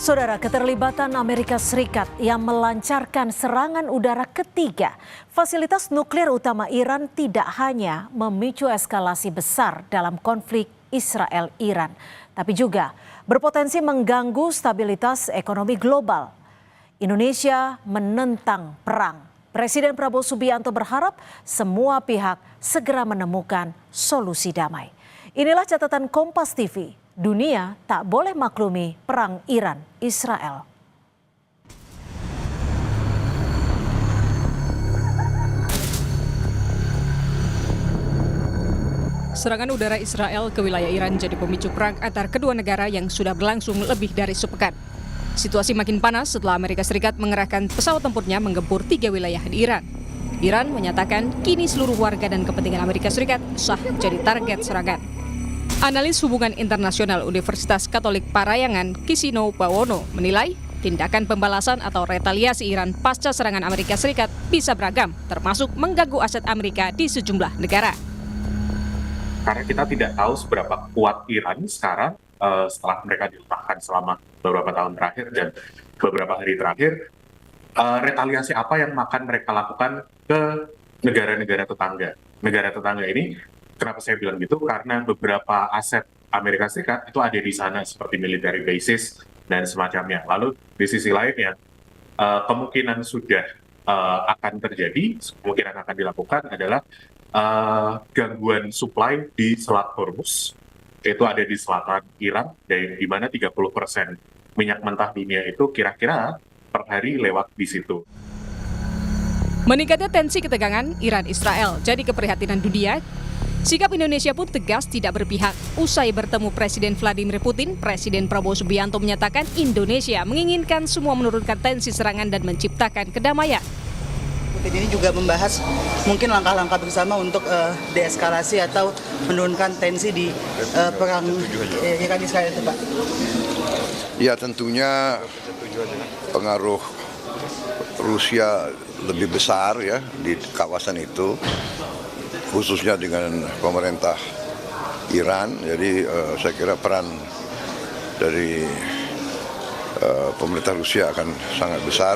Saudara, keterlibatan Amerika Serikat yang melancarkan serangan udara ketiga fasilitas nuklir utama Iran tidak hanya memicu eskalasi besar dalam konflik Israel-Iran, tapi juga berpotensi mengganggu stabilitas ekonomi global. Indonesia menentang perang. Presiden Prabowo Subianto berharap semua pihak segera menemukan solusi damai. Inilah catatan Kompas TV. Dunia tak boleh maklumi perang Iran-Israel. Serangan udara Israel ke wilayah Iran jadi pemicu perang antar kedua negara yang sudah berlangsung lebih dari sepekan. Situasi makin panas setelah Amerika Serikat mengerahkan pesawat tempurnya menggempur 3 wilayah di Iran. Iran menyatakan kini seluruh warga dan kepentingan Amerika Serikat sah jadi target serangan. Analis hubungan internasional Universitas Katolik Parayangan, Kisino Bawono, menilai tindakan pembalasan atau retaliasi Iran pasca serangan Amerika Serikat bisa beragam, termasuk mengganggu aset Amerika di sejumlah negara. Karena kita tidak tahu seberapa kuat Iran sekarang setelah mereka diletakkan selama beberapa tahun terakhir dan beberapa hari terakhir, retaliasi apa yang akan mereka lakukan ke negara-negara tetangga. Negara tetangga ini, kenapa saya bilang gitu? Karena beberapa aset Amerika Serikat itu ada di sana seperti military bases dan semacamnya. Lalu di sisi lainnya, kemungkinan sudah akan terjadi, kemungkinan akan dilakukan adalah gangguan supply di Selat Hormuz. Itu ada di selatan Iran, di mana 30% minyak mentah dunia itu kira-kira per hari lewat di situ. Meningkatnya tensi ketegangan Iran-Israel jadi keprihatinan dunia. Sikap Indonesia pun tegas tidak berpihak. Usai bertemu Presiden Vladimir Putin, Presiden Prabowo Subianto menyatakan Indonesia menginginkan semua menurunkan tensi serangan dan menciptakan kedamaian. Putin ini juga membahas mungkin langkah-langkah bersama untuk deeskalasi atau menurunkan tensi di perang Iran-Israel itu, Pak. Ya, tentunya pengaruh Rusia lebih besar ya di kawasan itu, khususnya dengan pemerintah Iran. Jadi saya kira peran dari pemerintah Rusia akan sangat besar.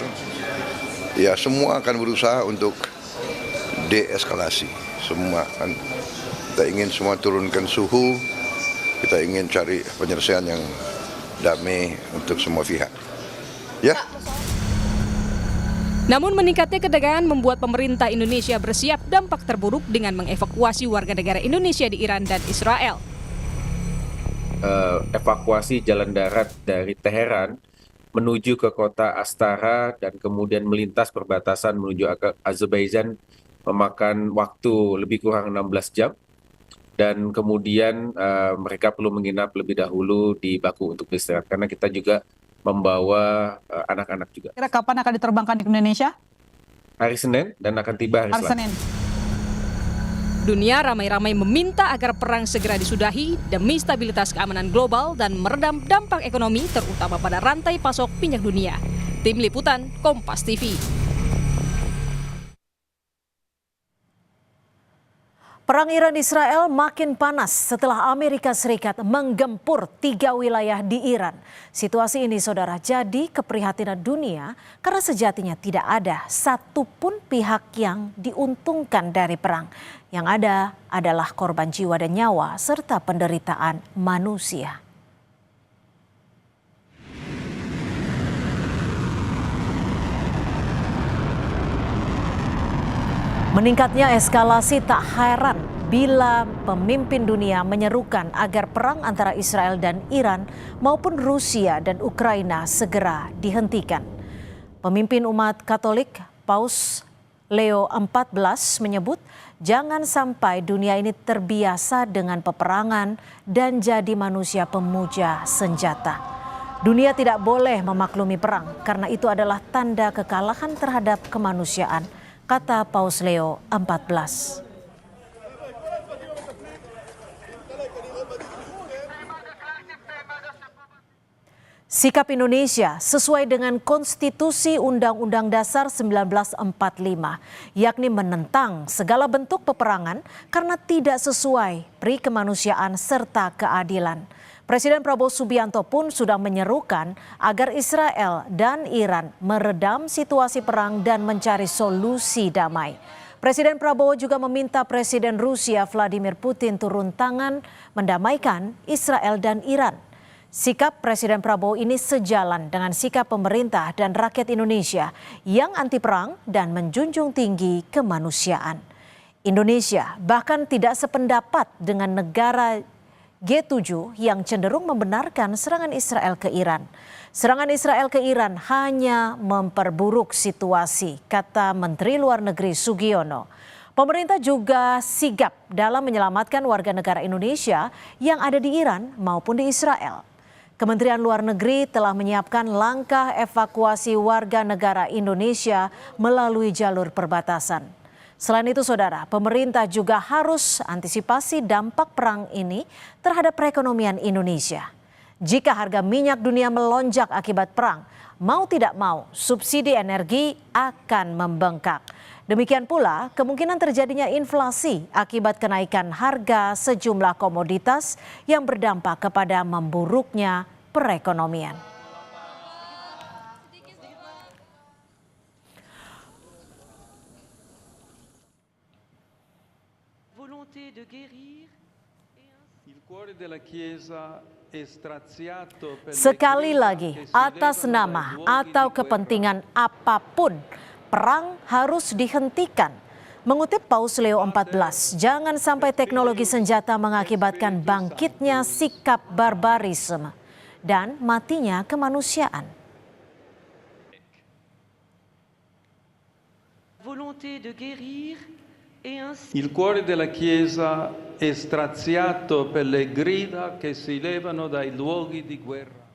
Ya, semua akan berusaha untuk deeskalasi. Semua kan kita ingin semua turunkan suhu, kita ingin cari penyelesaian yang damai untuk semua pihak. Ya. Namun meningkatnya ketegangan membuat pemerintah Indonesia bersiap dampak terburuk dengan mengevakuasi warga negara Indonesia di Iran dan Israel. Evakuasi jalan darat dari Teheran menuju ke kota Astara dan kemudian melintas perbatasan menuju ke Azerbaijan memakan waktu lebih kurang 16 jam. Dan kemudian mereka perlu menginap lebih dahulu di Baku untuk beristirahat karena kita juga membawa anak-anak juga. Kira kapan akan diterbangkan di Indonesia? Hari Senin dan akan tiba hari Selasa. Dunia ramai-ramai meminta agar perang segera disudahi demi stabilitas keamanan global dan meredam dampak ekonomi terutama pada rantai pasok minyak dunia. Tim Liputan Kompas TV. Perang Iran-Israel makin panas setelah Amerika Serikat menggempur 3 wilayah di Iran. Situasi ini, saudara, jadi keprihatinan dunia karena sejatinya tidak ada satupun pihak yang diuntungkan dari perang. Yang ada adalah korban jiwa dan nyawa serta penderitaan manusia. Meningkatnya eskalasi tak heran bila pemimpin dunia menyerukan agar perang antara Israel dan Iran maupun Rusia dan Ukraina segera dihentikan. Pemimpin umat Katolik Paus Leo XIV menyebut jangan sampai dunia ini terbiasa dengan peperangan dan jadi manusia pemuja senjata. Dunia tidak boleh memaklumi perang karena itu adalah tanda kekalahan terhadap kemanusiaan, kata Paus Leo XIV. Sikap Indonesia sesuai dengan Konstitusi Undang-Undang Dasar 1945, yakni menentang segala bentuk peperangan karena tidak sesuai pri kemanusiaan serta keadilan. Presiden Prabowo Subianto pun sudah menyerukan agar Israel dan Iran meredam situasi perang dan mencari solusi damai. Presiden Prabowo juga meminta Presiden Rusia Vladimir Putin turun tangan mendamaikan Israel dan Iran. Sikap Presiden Prabowo ini sejalan dengan sikap pemerintah dan rakyat Indonesia yang anti perang dan menjunjung tinggi kemanusiaan. Indonesia bahkan tidak sependapat dengan negara G7 yang cenderung membenarkan serangan Israel ke Iran. Serangan Israel ke Iran hanya memperburuk situasi, kata Menteri Luar Negeri Sugiono. Pemerintah juga sigap dalam menyelamatkan warga negara Indonesia yang ada di Iran maupun di Israel. Kementerian Luar Negeri telah menyiapkan langkah evakuasi warga negara Indonesia melalui jalur perbatasan. Selain itu, saudara, pemerintah juga harus antisipasi dampak perang ini terhadap perekonomian Indonesia. Jika harga minyak dunia melonjak akibat perang, mau tidak mau subsidi energi akan membengkak. Demikian pula kemungkinan terjadinya inflasi akibat kenaikan harga sejumlah komoditas yang berdampak kepada memburuknya perekonomian. Sekali lagi, atas nama atau kepentingan apapun, perang harus dihentikan. Mengutip Paus Leo XIV, jangan sampai teknologi senjata mengakibatkan bangkitnya sikap barbarisme dan matinya kemanusiaan. Il cuore della Chiesa è straziato per le grida che si levano dai luoghi di guerra.